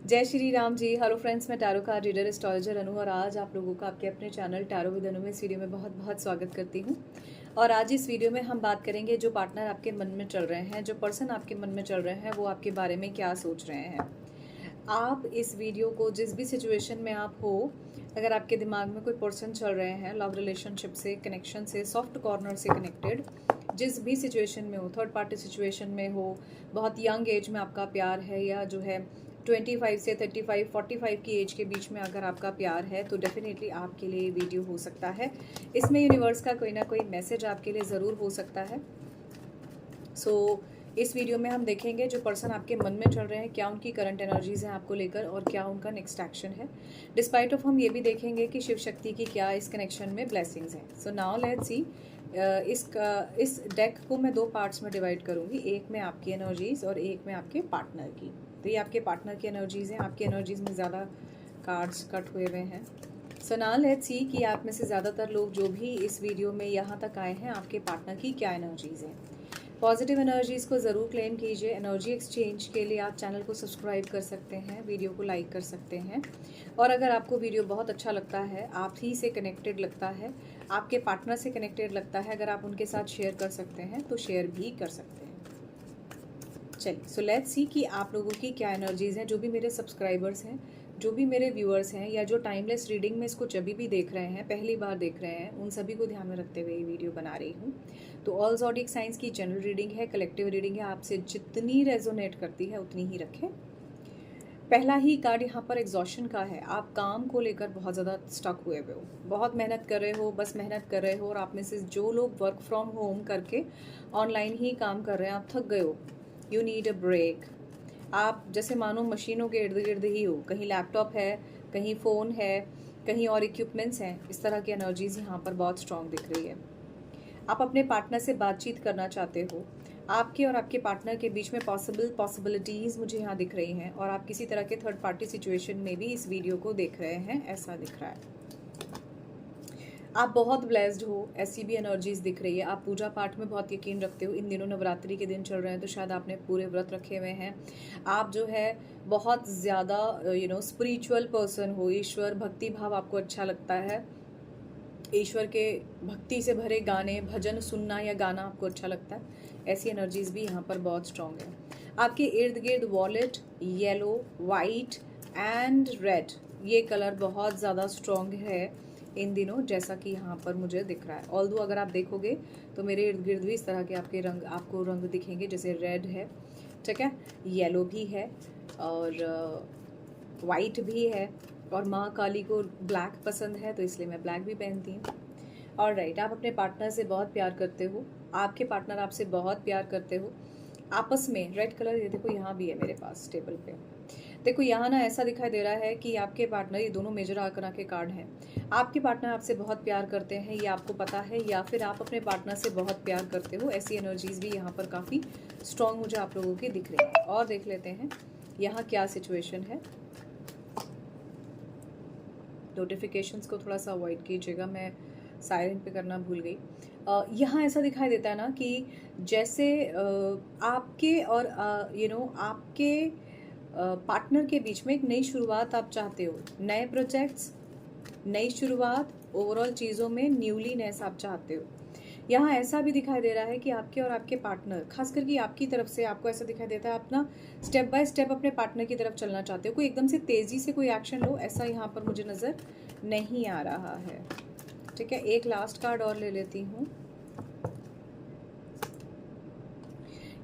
जय श्री राम जी। Hello friends, मैं tarot card reader astrologer अनु और आज आप लोगों का आपके अपने चैनल टैरो विद अनु में इस वीडियो में बहुत बहुत स्वागत करती हूँ। और आज इस वीडियो में हम बात करेंगे जो पार्टनर आपके मन में चल रहे हैं, जो पर्सन आपके मन में चल रहे हैं, वो आपके बारे में क्या सोच रहे हैं। आप इस वीडियो को जिस भी सिचुएशन में आप हो, अगर आपके दिमाग में कोई पर्सन चल रहे हैं लव रिलेशनशिप से, कनेक्शन से, सॉफ्ट कॉर्नर से कनेक्टेड, जिस भी सिचुएशन में हो, थर्ड पार्टी सिचुएशन में हो, बहुत यंग एज में आपका प्यार है, या जो है 25 से 35 45 की एज के बीच में अगर आपका प्यार है, तो डेफिनेटली आपके लिए वीडियो हो सकता है। इसमें यूनिवर्स का कोई ना कोई मैसेज आपके लिए ज़रूर हो सकता है। इस वीडियो में हम देखेंगे जो पर्सन आपके मन में चल रहे हैं, क्या उनकी करंट एनर्जीज हैं आपको लेकर और क्या उनका नेक्स्ट एक्शन है। डिस्पाइट ऑफ हम ये भी देखेंगे कि शिव शक्ति की क्या इस कनेक्शन में ब्लेसिंग्स हैं। So now let's see. इस डेक को मैं दो पार्ट्स में डिवाइड करूंगी, एक में आपकी एनर्जीज और एक में आपके पार्टनर की। तो ये आपके पार्टनर की एनर्जीज हैं, आपकी एनर्जीज में ज़्यादा कार्ड्स कट हुए हुए हैं। सो नाउ लेट्स सी कि आप में से ज़्यादातर लोग जो भी इस वीडियो में यहाँ तक आए हैं, आपके पार्टनर की क्या एनर्जीज हैं। पॉजिटिव एनर्जीज़ को ज़रूर क्लेम कीजिए। एनर्जी एक्सचेंज के लिए आप चैनल को सब्सक्राइब कर सकते हैं, वीडियो को लाइक कर सकते हैं। और अगर आपको वीडियो बहुत अच्छा लगता है, आप ही से कनेक्टेड लगता है, आपके पार्टनर से कनेक्टेड लगता है, अगर आप उनके साथ शेयर कर सकते हैं तो शेयर भी कर सकते हैं। चलिए, सो लेट्स सी कि आप लोगों की क्या एनर्जीज़ हैं। जो भी मेरे सब्सक्राइबर्स हैं, जो भी मेरे व्यूअर्स हैं, या जो टाइमलेस रीडिंग में इसको जब भी देख रहे हैं, पहली बार देख रहे हैं, उन सभी को ध्यान में रखते हुए ये वीडियो बना रही हूँ। तो ऑल ज़ोडिएक साइंस की जनरल रीडिंग है, कलेक्टिव रीडिंग है, आपसे जितनी रेजोनेट करती है उतनी ही रखें। पहला ही कार्ड यहाँ पर एग्जॉशन का है। आप काम को लेकर बहुत ज़्यादा स्टक हुए हुए हो, बहुत मेहनत कर रहे हो, बस मेहनत कर रहे हो। और आप में से जो लोग वर्क फ्रॉम होम करके ऑनलाइन ही काम कर रहे हैं, आप थक गए हो, यू नीड अ ब्रेक। आप जैसे मानो मशीनों के इर्द गिर्द ही हो, कहीं लैपटॉप है, कहीं फ़ोन है, कहीं और इक्विपमेंट्स हैं। इस तरह की एनर्जीज यहाँ पर बहुत स्ट्रांग दिख रही है। आप अपने पार्टनर से बातचीत करना चाहते हो, आपके और आपके पार्टनर के बीच में पॉसिबिलिटीज़ मुझे यहाँ दिख रही हैं, और आप किसी तरह के थर्ड पार्टी सिचुएशन में भी इस वीडियो को देख रहे हैं, ऐसा दिख रहा है। आप बहुत ब्लेस्ड हो, ऐसी भी एनर्जीज दिख रही है। आप पूजा पाठ में बहुत यकीन रखते हो। इन दिनों नवरात्रि के दिन चल रहे हैं, तो शायद आपने पूरे व्रत रखे हुए हैं। आप जो है बहुत ज़्यादा स्पिरिचुअल पर्सन हो, ईश्वर भक्ति भाव आपको अच्छा लगता है। ईश्वर के भक्ति से भरे गाने, भजन सुनना या गाना आपको अच्छा लगता है। ऐसी एनर्जीज भी यहाँ पर बहुत स्ट्रांग है। आपके इर्द गिर्द wallet, yellow, white and red, ये कलर बहुत ज़्यादा स्ट्रांग है इन दिनों, जैसा कि यहाँ पर मुझे दिख रहा है। ऑल्दो अगर आप देखोगे तो मेरे इर्द गिर्द भी इस तरह के आपको रंग दिखेंगे, जैसे रेड है, ठीक है, येलो भी है और वाइट भी है। और माँ काली को ब्लैक पसंद है, तो इसलिए मैं ब्लैक भी पहनती हूँ। और राइट, आप अपने पार्टनर से बहुत प्यार करते हो, आपके पार्टनर आपसे बहुत प्यार करते हो। आपस में रेड कलर, ये देखो यहाँ भी है मेरे पास टेबल पे। देखो यहाँ ना ऐसा दिखाई दे रहा है कि आपके पार्टनर, ये दोनों मेजर आर्कना के कार्ड हैं, आपके पार्टनर आपसे बहुत प्यार करते हैं, ये आपको पता है, या फिर आप अपने पार्टनर से बहुत प्यार करते हो। ऐसी एनर्जीज भी यहाँ पर काफ़ी स्ट्रांग मुझे आप लोगों की दिख रही है। और देख लेते हैं यहाँ क्या सिचुएशन है। नोटिफिकेशंस को थोड़ा सा अवॉइड कीजिएगा, मैं साइलेंट पे करना भूल गई। यहाँ ऐसा दिखाई देता है ना कि जैसे आपके और आपके पार्टनर के बीच में एक नई शुरुआत आप चाहते हो, नए प्रोजेक्ट्स, नई शुरुआत, ओवरऑल चीज़ों में न्यूलीनेस आप चाहते हो। यहाँ ऐसा भी दिखाई दे रहा है कि आपके और आपके पार्टनर, खास करके आपकी तरफ से आपको ऐसा दिखाई देता है, आप ना स्टेप बाय स्टेप अपने पार्टनर की तरफ चलना चाहते हो। कोई एकदम से तेज़ी से कोई एक्शन लो, ऐसा यहाँ पर मुझे नज़र नहीं आ रहा है। ठीक है, एक लास्ट कार्ड और ले लेती हूँ।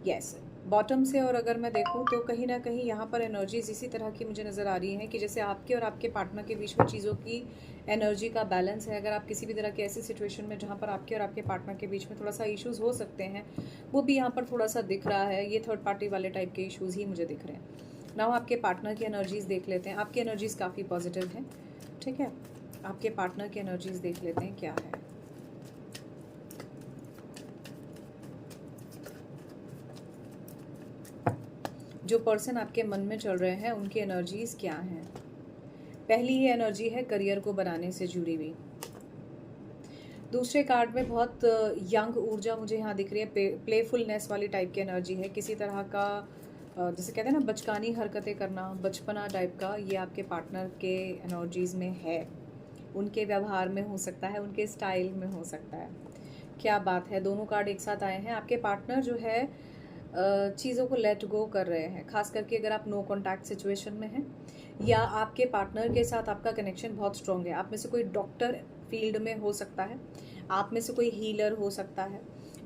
यस, बॉटम से और अगर मैं देखूं तो कहीं ना कहीं यहाँ पर एनर्जीज इसी तरह की मुझे नज़र आ रही हैं कि जैसे आपके और आपके पार्टनर के बीच में चीज़ों की एनर्जी का बैलेंस है। अगर आप किसी भी तरह की ऐसी सिचुएशन में जहाँ पर आपके और आपके पार्टनर के बीच में थोड़ा सा इश्यूज़ हो सकते हैं, वो भी यहाँ पर थोड़ा सा दिख रहा है। ये थर्ड पार्टी वाले टाइप के इशूज़ ही मुझे दिख रहे हैं। नाउ आपके पार्टनर की एनर्जीज देख लेते हैं। आपकी एनर्जीज काफ़ी पॉजिटिव हैं, ठीक है। आपके पार्टनर की एनर्जीज देख लेते हैं क्या है। जो पर्सन आपके मन में चल रहे हैं, उनकी एनर्जीज क्या हैं। पहली ही एनर्जी है करियर को बनाने से जुड़ी हुई। दूसरे कार्ड में बहुत यंग ऊर्जा मुझे यहाँ दिख रही है, प्लेफुलनेस वाली टाइप की एनर्जी है। किसी तरह का जैसे कहते हैं ना बचकानी हरकतें करना, बचपना टाइप का, ये आपके पार्टनर के एनर्जीज में है। उनके व्यवहार में हो सकता है, उनके स्टाइल में हो सकता है। क्या बात है, दोनों कार्ड एक साथ आए हैं। आपके पार्टनर जो है चीज़ों को लेट गो कर रहे हैं, खास करके अगर आप नो कॉन्टैक्ट सिचुएशन में हैं या आपके पार्टनर के साथ आपका कनेक्शन बहुत स्ट्रॉन्ग है। आप में से कोई डॉक्टर फील्ड में हो सकता है, आप में से कोई हीलर हो सकता है,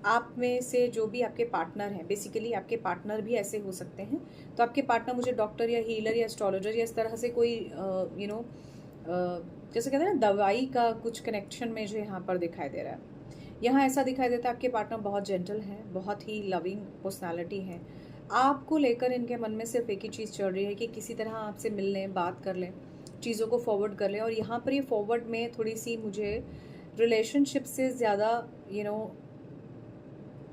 आप में से जो भी आपके पार्टनर हैं, बेसिकली आपके पार्टनर भी ऐसे हो सकते हैं। तो आपके पार्टनर मुझे डॉक्टर या हीलर या एस्ट्रोलॉजर या इस तरह से कोई जैसे कहते हैं ना दवाई का कुछ कनेक्शन में जो यहाँ पर दिखाई दे रहा है। यहाँ ऐसा दिखाई देता है आपके पार्टनर बहुत जेंटल हैं, बहुत ही लविंग पर्सनालिटी है। आपको लेकर इनके मन में सिर्फ एक ही चीज़ चल रही है कि किसी तरह आपसे मिल लें, बात कर लें, चीज़ों को फॉरवर्ड कर लें। और यहाँ पर ये फॉरवर्ड में थोड़ी सी मुझे रिलेशनशिप से ज़्यादा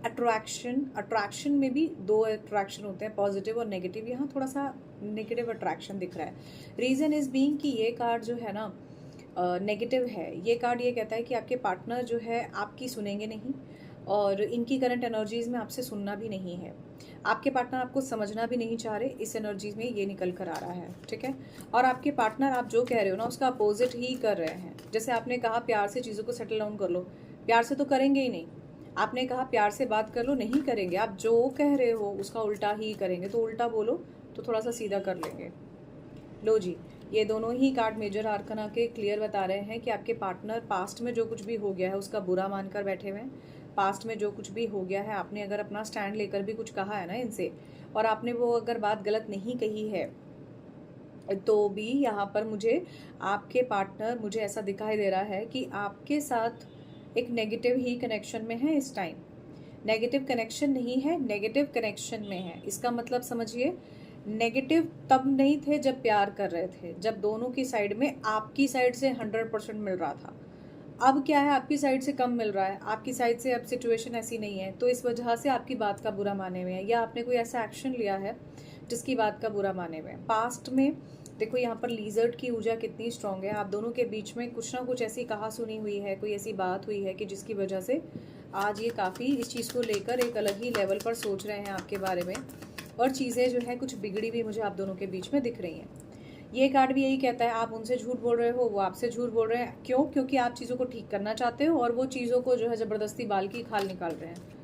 अट्रैक्शन में भी दो अट्रैक्शन होते हैं, पॉजिटिव और नेगेटिव। यहाँ थोड़ा सा नेगेटिव अट्रैक्शन दिख रहा है। रीज़न इज़ बीइंग कि ये कार्ड जो है ना नेगेटिव है। ये कार्ड ये कहता है कि आपके पार्टनर जो है आपकी सुनेंगे नहीं और इनकी करंट एनर्जीज में आपसे सुनना भी नहीं है। आपके पार्टनर आपको समझना भी नहीं चाह रहे, इस एनर्जीज में ये निकल कर आ रहा है, ठीक है। और आपके पार्टनर आप जो कह रहे हो ना उसका अपोजिट ही कर रहे हैं। जैसे आपने कहा प्यार से चीज़ों को सेटल डाउन कर लो, प्यार से तो करेंगे ही नहीं। आपने कहा प्यार से बात कर लो, नहीं करेंगे। आप जो कह रहे हो उसका उल्टा ही करेंगे। तो उल्टा बोलो तो थोड़ा सा सीधा कर लेंगे। लो जी, ये दोनों ही कार्ड मेजर आर्कना के क्लियर बता रहे हैं कि आपके पार्टनर पास्ट में जो कुछ भी हो गया है उसका बुरा मानकर बैठे हुए हैं। पास्ट में जो कुछ भी हो गया है, आपने अगर अपना स्टैंड लेकर भी कुछ कहा है ना इनसे, और आपने वो अगर बात गलत नहीं कही है, तो भी यहाँ पर मुझे आपके पार्टनर मुझे ऐसा दिखाई दे रहा है कि आपके साथ एक नेगेटिव ही कनेक्शन में है इस टाइम। नेगेटिव कनेक्शन नहीं है, नेगेटिव कनेक्शन में है। इसका मतलब समझिए, नेगेटिव तब नहीं थे जब प्यार कर रहे थे, जब दोनों की साइड में आपकी साइड से 100% मिल रहा था। अब क्या है, आपकी साइड से कम मिल रहा है, आपकी साइड से अब सिचुएशन ऐसी नहीं है, तो इस वजह से आपकी बात का बुरा माने हुए हैं या आपने कोई ऐसा एक्शन लिया है जिसकी बात का बुरा माने हुए हैं। पास्ट में देखो यहाँ पर लीजर्ड की ऊर्जा कितनी स्ट्रांग है। आप दोनों के बीच में कुछ ना कुछ ऐसी कहा सुनी हुई है, कोई ऐसी बात हुई है कि जिसकी वजह से आज ये काफ़ी इस चीज़ को लेकर एक अलग ही लेवल पर सोच रहे हैं आपके बारे में। और चीज़ें जो है कुछ बिगड़ी भी मुझे आप दोनों के बीच में दिख रही हैं। ये कार्ड भी यही कहता है, आप उनसे झूठ बोल रहे हो, वो आपसे झूठ बोल रहे हैं। क्यों? क्योंकि आप चीज़ों को ठीक करना चाहते हो और वो चीज़ों को जो है ज़बरदस्ती बाल की खाल निकाल रहे हैं।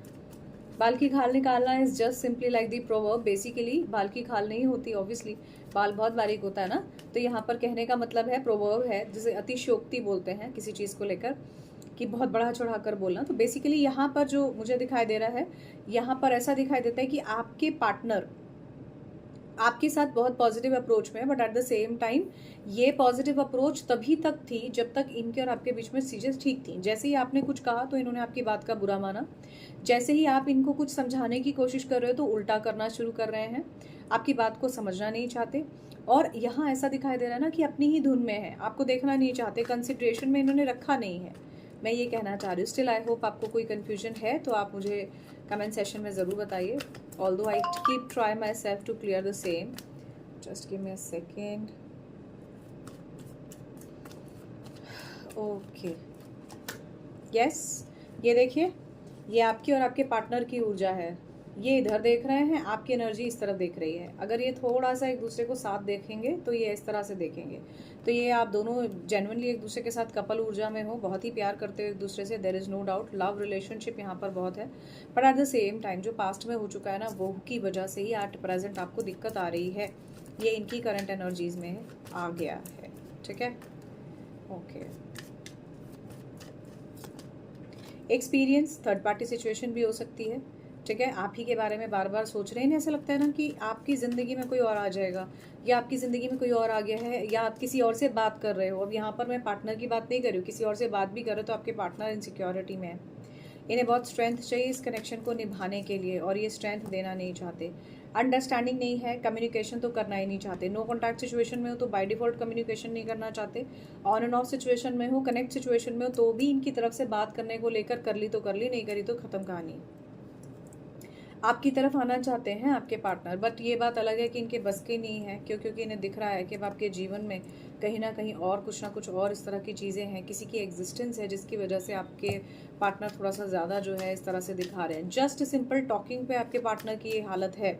बाल की खाल निकालना is just simply like the proverb. Basically बाल की खाल नहीं होती, ऑब्वियसली बाल बहुत बारीक होता है ना। तो यहाँ पर कहने का मतलब है, प्रोवर्ब है जिसे अतिशयोक्ति बोलते हैं किसी चीज़ को लेकर, कि बहुत बढ़ा चढ़ा कर बोलना। तो बेसिकली यहाँ पर जो मुझे दिखाई दे रहा है, यहाँ पर ऐसा दिखाई देता है कि आपके पार्टनर आपके साथ बहुत पॉजिटिव अप्रोच में है, but at the same time ये पॉजिटिव अप्रोच तभी तक थी जब तक इनके और आपके बीच में चीज़ें ठीक थी। जैसे ही आपने कुछ कहा तो इन्होंने आपकी बात का बुरा माना, जैसे ही आप इनको कुछ समझाने की कोशिश कर रहे हो तो उल्टा करना शुरू कर रहे हैं, आपकी बात को समझना नहीं चाहते। और यहाँ ऐसा दिखाई दे रहा है ना कि अपनी ही धुन में है, आपको देखना नहीं चाहते, कंसिडरेशन में इन्होंने रखा नहीं है। मैं ये कहना चाह रही हूँ। स्टिल आई होप आपको कोई कन्फ्यूजन है तो आप मुझे कमेंट सेशन में ज़रूर बताइए। Although I keep try myself to clear the same. Just give me a second. Okay, yes, ये देखिए, ये आपकी और आपके पार्टनर की ऊर्जा है। ये इधर देख रहे हैं, आपकी एनर्जी इस तरफ देख रही है। अगर ये थोड़ा सा एक दूसरे को साथ देखेंगे तो ये इस तरह से देखेंगे। तो ये आप दोनों जेन्युइनली एक दूसरे के साथ कपल ऊर्जा में हो, बहुत ही प्यार करते हो एक दूसरे से। There is no doubt love relationship यहाँ पर बहुत है। But at the same time जो पास्ट में हो चुका है ना, वो की वजह से ही एट प्रेजेंट आपको दिक्कत आ रही है। ये इनकी करंट एनर्जीज में आ गया है, ठीक है। Okay, experience third party situation भी हो सकती है, ठीक है। आप ही के बारे में बार बार सोच रहे हैं, ऐसा लगता है ना कि आपकी ज़िंदगी में कोई और आ जाएगा या आपकी ज़िंदगी में कोई और आ गया है, या आप किसी और से बात कर रहे हो। अब यहाँ पर मैं पार्टनर की बात नहीं कर रही हूँ, किसी और से बात भी कर रहे हो तो आपके पार्टनर इनसिक्योरिटी में है। इन्हें बहुत स्ट्रेंथ चाहिए इस कनेक्शन को निभाने के लिए और ये स्ट्रेंथ देना नहीं चाहते। अंडरस्टैंडिंग नहीं है, कम्युनिकेशन तो करना ही नहीं चाहते। नो कॉन्टैक्ट सिचुएशन में हो तो बाय डिफॉल्ट कम्युनिकेशन नहीं करना चाहते। ऑन एंड ऑफ सिचुएशन में हो, कनेक्ट सिचुएशन में हो तो भी इनकी तरफ से बात करने को लेकर कर ली तो कर ली, नहीं करी तो ख़त्म कहानी। आपकी तरफ आना चाहते हैं आपके पार्टनर, बट ये बात अलग है कि इनके बस की नहीं है। क्यों? क्योंकि इन्हें दिख रहा है कि अब आपके जीवन में कहीं ना कहीं और कुछ ना कुछ और इस तरह की चीज़ें हैं, किसी की एग्जिस्टेंस है जिसकी वजह से आपके पार्टनर थोड़ा सा ज़्यादा जो है इस तरह से दिखा रहे हैं। जस्ट सिंपल टॉकिंग पे आपके पार्टनर की ये हालत है,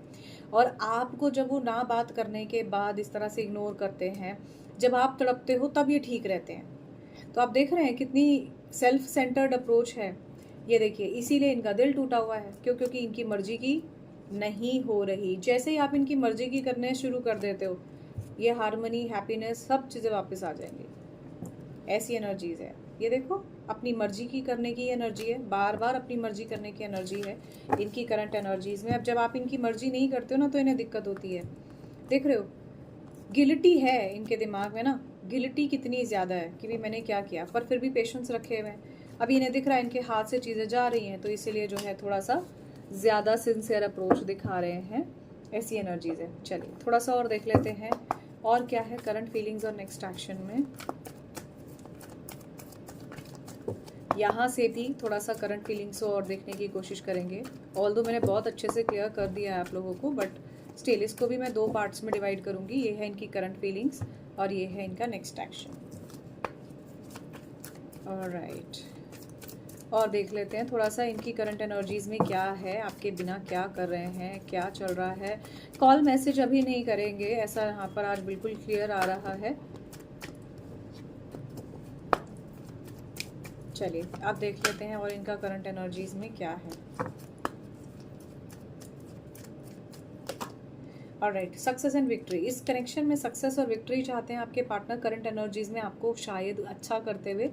और आपको जब वो ना बात करने के बाद इस तरह से इग्नोर करते हैं, जब आप तड़पते हो तब ये ठीक रहते हैं। तो आप देख रहे हैं कितनी सेल्फ सेंटर्ड अप्रोच है ये, देखिए इसीलिए इनका दिल टूटा हुआ है। क्यों? क्योंकि इनकी मर्जी की नहीं हो रही। जैसे ही आप इनकी मर्जी की करने शुरू कर देते हो, ये हार्मनी, हैप्पीनेस, सब चीज़ें वापस आ जाएंगी। ऐसी एनर्जीज है ये, देखो अपनी मर्जी की करने की एनर्जी है, बार बार अपनी मर्जी करने की एनर्जी है इनकी करंट एनर्जीज में। अब जब आप इनकी मर्जी नहीं करते हो ना, तो इन्हें दिक्कत होती है। देख रहे हो, गिल्टी है इनके दिमाग में ना, गिल्टी कितनी ज़्यादा है कि भाई मैंने क्या किया, पर फिर भी पेशेंस रखे हुए हैं। अभी इन्हें दिख रहा है इनके हाथ से चीज़ें जा रही हैं, तो इसीलिए जो है थोड़ा सा ज़्यादा सिंसियर अप्रोच दिखा रहे हैं। ऐसी एनर्जीज है। चलिए थोड़ा सा और देख लेते हैं और क्या है करंट फीलिंग्स और नेक्स्ट एक्शन में। यहाँ से भी थोड़ा सा करंट फीलिंग्स को और देखने की कोशिश करेंगे। ऑल्दो मैंने बहुत अच्छे से क्लियर कर दिया है आप लोगों को, बट स्टिल इसको भी मैं 2 पार्ट्स में डिवाइड करूंगी। ये है इनकी करंट फीलिंग्स और ये है इनका नेक्स्ट एक्शन। ऑलराइट, और देख लेते हैं थोड़ा सा इनकी करंट एनर्जीज में क्या है, आपके बिना क्या कर रहे हैं, क्या चल रहा है। कॉल मैसेज अभी नहीं करेंगे, ऐसा यहाँ पर आज बिल्कुल क्लियर आ रहा है। चलिए आप देख लेते हैं और इनका करंट एनर्जीज में क्या है। Alright, success and victory. इस कनेक्शन में सक्सेस और विक्ट्री चाहते हैं आपके पार्टनर। करंट एनर्जीज में आपको शायद अच्छा करते हुए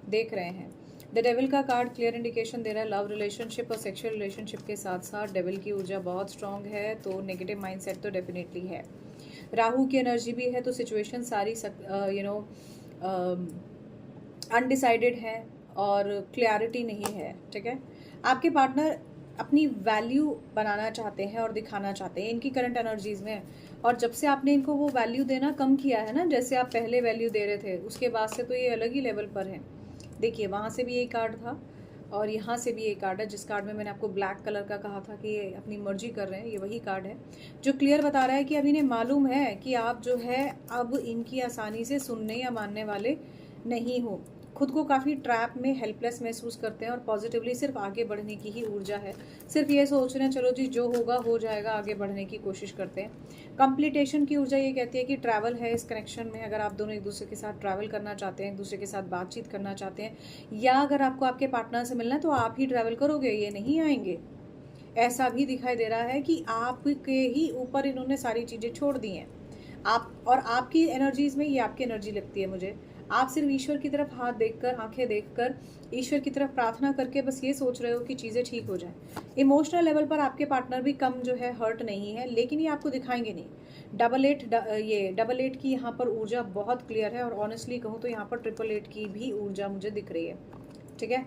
देख रहे हैं। द डेविल का कार्ड क्लियर इंडिकेशन दे रहा है लव रिलेशनशिप और सेक्सुअल रिलेशनशिप के साथ साथ डेविल की ऊर्जा बहुत स्ट्रांग है, तो नेगेटिव माइंडसेट तो डेफिनेटली है। राहु की एनर्जी भी है, तो सिचुएशन सारी अनडिसाइडेड है और क्लैरिटी नहीं है। ठीक है, आपके पार्टनर अपनी वैल्यू बनाना चाहते हैं और दिखाना चाहते हैं इनकी करंट एनर्जीज में। और जब से आपने इनको वो वैल्यू देना कम किया है ना, जैसे आप पहले वैल्यू दे रहे थे, उसके बाद से तो ये अलग ही लेवल पर है। देखिए वहाँ से भी एक कार्ड था और यहाँ से भी एक कार्ड है। जिस कार्ड में मैंने आपको ब्लैक कलर का कहा था कि ये अपनी मर्जी कर रहे हैं, ये वही कार्ड है जो क्लियर बता रहा है कि अब इन्हें मालूम है कि आप जो है अब इनकी आसानी से सुनने या मानने वाले नहीं हो। खुद को काफ़ी ट्रैप में हेल्पलेस महसूस करते हैं और पॉजिटिवली सिर्फ आगे बढ़ने की ही ऊर्जा है। सिर्फ ये सोच रहे हैं चलो जी जो होगा हो जाएगा, आगे बढ़ने की कोशिश करते हैं। कंप्लीटेशन की ऊर्जा ये कहती है कि ट्रैवल है इस कनेक्शन में। अगर आप दोनों एक दूसरे के साथ ट्रैवल करना चाहते हैं, एक दूसरे के साथ बातचीत करना चाहते हैं, या अगर आपको आपके पार्टनर से मिलना है तो आप ही ट्रैवल करोगे, ये नहीं आएंगे। ऐसा भी दिखाई दे रहा है कि आपके ही ऊपर इन्होंने सारी चीज़ें छोड़ दी हैं। आप और आपकी एनर्जीज में ये आपकी एनर्जी लगती है मुझे। आप सिर्फ ईश्वर की तरफ हाथ देखकर, आंखें देखकर, ईश्वर की तरफ प्रार्थना करके बस ये सोच रहे हो कि चीज़ें ठीक हो जाएं। इमोशनल लेवल पर आपके पार्टनर भी कम जो है हर्ट नहीं है, लेकिन ये आपको दिखाएंगे नहीं। डबल एट की यहाँ पर ऊर्जा बहुत क्लियर है, और ऑनेस्टली कहूँ तो यहाँ पर 888 की भी ऊर्जा मुझे दिख रही है। ठीक है,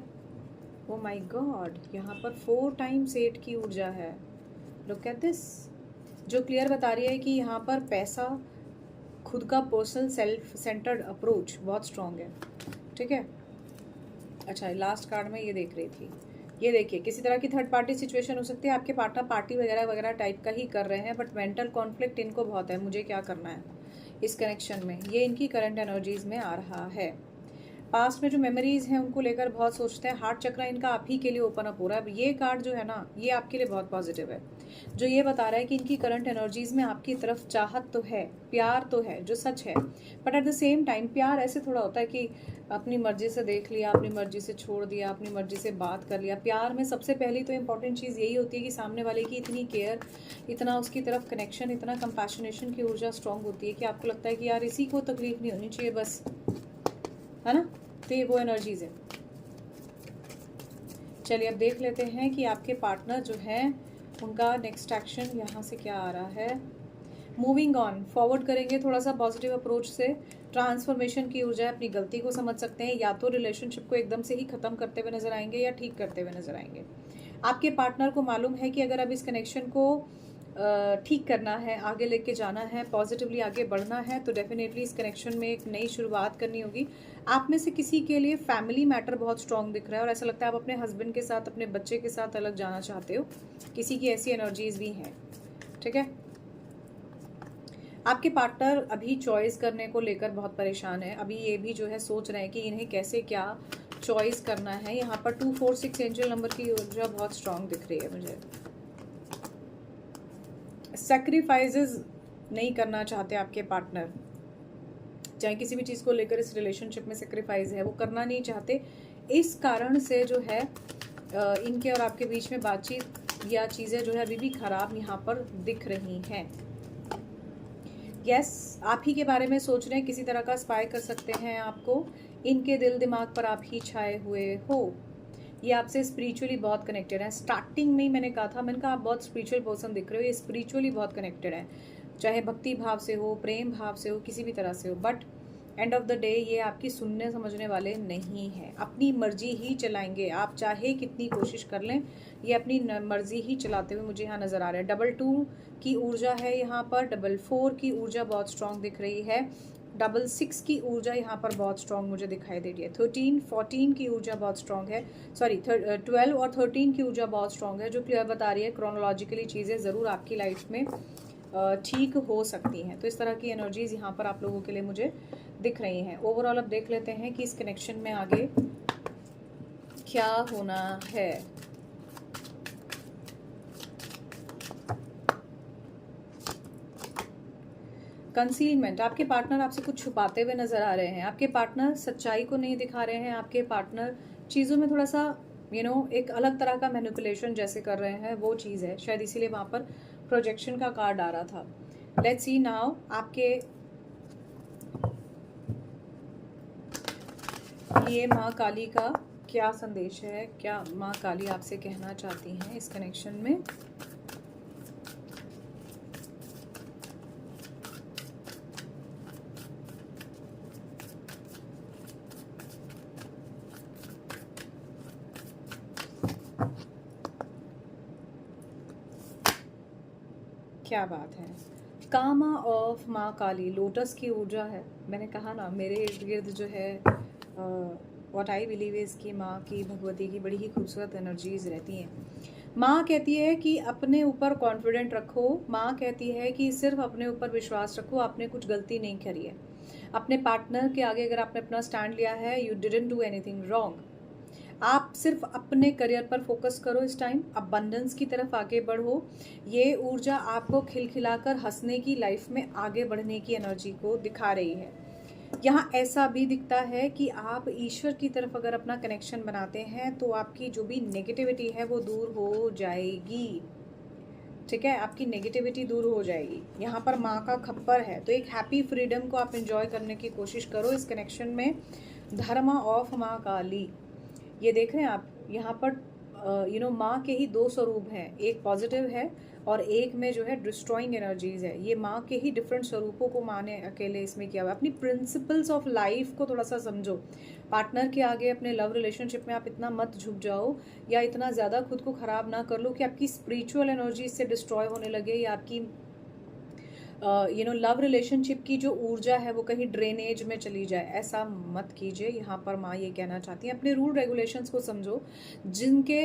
ओ माई गॉड, यहाँ पर 4 टाइम्स 8 की ऊर्जा है। लुक एट दिस, जो क्लियर बता रही है कि यहाँ पर पैसा, खुद का पर्सनल सेल्फ सेंटर्ड अप्रोच बहुत स्ट्रांग है। ठीक है, अच्छा लास्ट कार्ड में ये देख रही थी, ये देखिए किसी तरह की थर्ड पार्टी सिचुएशन हो सकती है। आपके पार्टनर पार्टी वगैरह वगैरह टाइप का ही कर रहे हैं, बट मेंटल कॉन्फ्लिक्ट इनको बहुत है, मुझे क्या करना है इस कनेक्शन में। ये इनकी करंट एनर्जीज में आ रहा है। पास्ट में जो मेमोरीज हैं उनको लेकर बहुत सोचते हैं। हार्ट चक्र इनका आप ही के लिए ओपन अप हो रहा है। अब ये कार्ड जो है ना, ये आपके लिए बहुत पॉजिटिव है, जो ये बता रहा है कि इनकी करंट एनर्जीज में आपकी तरफ चाहत तो है, प्यार तो है, जो सच है। But at the same time प्यार ऐसे थोड़ा होता है कि अपनी मर्जी से देख लिया, अपनी मर्जी से छोड़ दिया, अपनी मर्जी से बात कर लिया। प्यार में सबसे पहली तो इम्पॉर्टेंट चीज़ यही होती है कि सामने वाले की इतनी केयर, इतना उसकी तरफ कनेक्शन, इतना कंपैशनेशन की ऊर्जा स्ट्रांग होती है कि आपको लगता है कि यार इसी को तकलीफ नहीं होनी चाहिए बस, है ना। तो ये वो एनर्जीज है। चलिए अब देख लेते हैं कि आपके पार्टनर जो है उनका नेक्स्ट एक्शन यहाँ से क्या आ रहा है। मूविंग ऑन, फॉरवर्ड करेंगे थोड़ा सा पॉजिटिव अप्रोच से। ट्रांसफॉर्मेशन की ऊर्जा, अपनी गलती को समझ सकते हैं, या तो रिलेशनशिप को एकदम से ही खत्म करते हुए नजर आएंगे या ठीक करते हुए नजर आएंगे। आपके पार्टनर को मालूम है कि अगर अब इस कनेक्शन को ठीक करना है, आगे लेके जाना है, पॉजिटिवली आगे बढ़ना है, तो डेफिनेटली इस कनेक्शन में एक नई शुरुआत करनी होगी। आप में से किसी के लिए फैमिली मैटर बहुत स्ट्रांग दिख रहा है और ऐसा लगता है आप अपने हस्बैंड के साथ, अपने बच्चे के साथ अलग जाना चाहते हो। किसी की ऐसी एनर्जीज भी हैं, ठीक है। आपके पार्टनर अभी चॉइस करने को लेकर बहुत परेशान है। अभी ये भी जो है सोच रहे हैं कि इन्हें कैसे क्या चॉइस करना है। यहाँ पर 2, 4, 6 एंजल नंबर की ऊर्जा बहुत स्ट्रांग दिख रही है मुझे। सैक्रिफाइसेस नहीं करना चाहते आपके पार्टनर, चाहे किसी भी चीज़ को लेकर इस रिलेशनशिप में सेक्रीफाइस है वो करना नहीं चाहते। इस कारण से जो है इनके और आपके बीच में बातचीत या चीज़ें जो है अभी भी खराब यहाँ पर दिख रही हैं। यस, आप ही के बारे में सोच रहे हैं, किसी तरह का स्पाई कर सकते हैं आपको। इनके दिल दिमाग पर आप ही छाए हुए हो। ये आपसे स्पिरिचुअली बहुत कनेक्टेड है। स्टार्टिंग में ही मैंने कहा आप बहुत स्पिरिचुअल पर्सन दिख रहे हो। ये स्पिरिचुअली बहुत कनेक्टेड है, चाहे भक्ति भाव से हो, प्रेम भाव से हो, किसी भी तरह से हो। But end of the day ये आपकी सुनने समझने वाले नहीं हैं। अपनी मर्जी ही चलाएंगे, आप चाहे कितनी कोशिश कर लें, ये अपनी मर्जी ही चलाते हुए मुझे यहाँ नज़र आ रहा है। 2 की ऊर्जा है यहाँ पर, 4 की ऊर्जा बहुत स्ट्रांग दिख रही है, 6 की ऊर्जा यहाँ पर बहुत स्ट्रांग मुझे दिखाई दे रही है। 13, 14 की ऊर्जा बहुत स्ट्रांग है, सॉरी 12 और 13 की ऊर्जा बहुत स्ट्रांग है, जो क्लियर बता रही है क्रोनोलॉजिकली चीज़ें ज़रूर आपकी लाइफ में ठीक हो सकती हैं। तो इस तरह की एनर्जीज यहाँ पर आप लोगों के लिए मुझे दिख रही हैं। ओवरऑल अब देख लेते हैं कि इस कनेक्शन में आगे क्या होना है। कंसीलमेंट, आपके पार्टनर आपसे कुछ छुपाते हुए नजर आ रहे हैं। आपके पार्टनर सच्चाई को नहीं दिखा रहे हैं। आपके पार्टनर चीज़ों में थोड़ा सा एक अलग तरह का मैनिपुलेशन जैसे कर रहे हैं, वो चीज़ है शायद, इसीलिए वहाँ पर प्रोजेक्शन का कार्ड आ रहा था। लेट्स सी नाउ आपके लिए माँ काली का क्या संदेश है, क्या माँ काली आपसे कहना चाहती हैं इस कनेक्शन में। क्या बात है। कामा ऑफ माँ काली, लोटस की ऊर्जा है। मैंने कहा ना, मेरे इर्द गिर्द जो है व्हाट आई बिलीव इज कि माँ की, भगवती की बड़ी ही खूबसूरत एनर्जीज रहती हैं। माँ कहती है कि अपने ऊपर कॉन्फिडेंट रखो। माँ कहती है कि सिर्फ अपने ऊपर विश्वास रखो, आपने कुछ गलती नहीं करी है। अपने पार्टनर के आगे अगर आपने अपना स्टैंड लिया है, you didn't do anything wrong. आप सिर्फ अपने करियर पर फोकस करो इस टाइम, अबंडेंस की तरफ आगे बढ़ो। ये ऊर्जा आपको खिलखिलाकर हंसने की, लाइफ में आगे बढ़ने की एनर्जी को दिखा रही है। यहाँ ऐसा भी दिखता है कि आप ईश्वर की तरफ अगर अपना कनेक्शन बनाते हैं तो आपकी जो भी नेगेटिविटी है वो दूर हो जाएगी, ठीक है। आपकी नेगेटिविटी दूर हो जाएगी। यहाँ पर माँ का खप्पर है, तो एक हैप्पी फ्रीडम को आप एंजॉय करने की कोशिश करो इस कनेक्शन में। धर्मा ऑफ माँ काली, ये देख रहे हैं आप यहाँ पर माँ के ही 2 स्वरूप हैं, एक पॉजिटिव है और एक में जो है डिस्ट्रॉइंग एनर्जीज है। ये माँ के ही डिफरेंट स्वरूपों को माँ ने अकेले इसमें किया हुआ। अपनी प्रिंसिपल्स ऑफ लाइफ को थोड़ा सा समझो। पार्टनर के आगे अपने लव रिलेशनशिप में आप इतना मत झुक जाओ या इतना ज़्यादा खुद को ख़राब ना कर लो कि आपकी स्पिरिचुअल एनर्जी इससे डिस्ट्रॉय होने लगे, या आपकी लव रिलेशनशिप की जो ऊर्जा है वो कहीं ड्रेनेज में चली जाए। ऐसा मत कीजिए। यहाँ पर माँ ये कहना चाहती हैं, अपने रूल रेगुलेशंस को समझो जिनके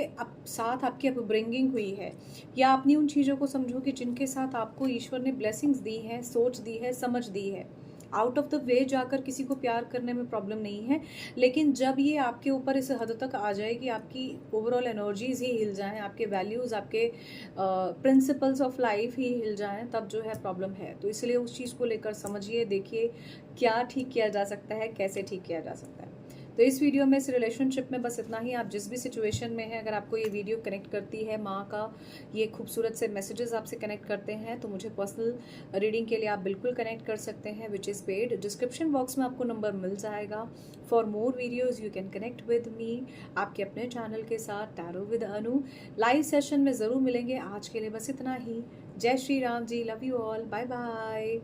साथ आपकी अपब्रिंगिंग हुई है, या अपनी उन चीज़ों को समझो कि जिनके साथ आपको ईश्वर ने ब्लेसिंग्स दी है, सोच दी है, समझ दी है। आउट ऑफ द वे जाकर किसी को प्यार करने में प्रॉब्लम नहीं है, लेकिन जब ये आपके ऊपर इस हद तक आ जाए कि आपकी ओवरऑल एनर्जीज ही हिल जाएं, आपके वैल्यूज़, आपके प्रिंसिपल्स ऑफ लाइफ ही हिल जाएं, तब जो है प्रॉब्लम है। तो इसलिए उस चीज़ को लेकर समझिए, देखिए क्या ठीक किया जा सकता है, कैसे ठीक किया जा सकता है। तो इस वीडियो में, इस रिलेशनशिप में बस इतना ही। आप जिस भी सिचुएशन में हैं, अगर आपको ये वीडियो कनेक्ट करती है, माँ का ये खूबसूरत से मैसेजेस आपसे कनेक्ट करते हैं, तो मुझे पर्सनल रीडिंग के लिए आप बिल्कुल कनेक्ट कर सकते हैं, which is paid. Description box में आपको नंबर मिल जाएगा। For more videos you can connect with me, आपके अपने चैनल के साथ, tarot with Anu. Live session में ज़रूर मिलेंगे। आज के लिए बस इतना ही। जय Shri Ram ji, love you all, bye bye.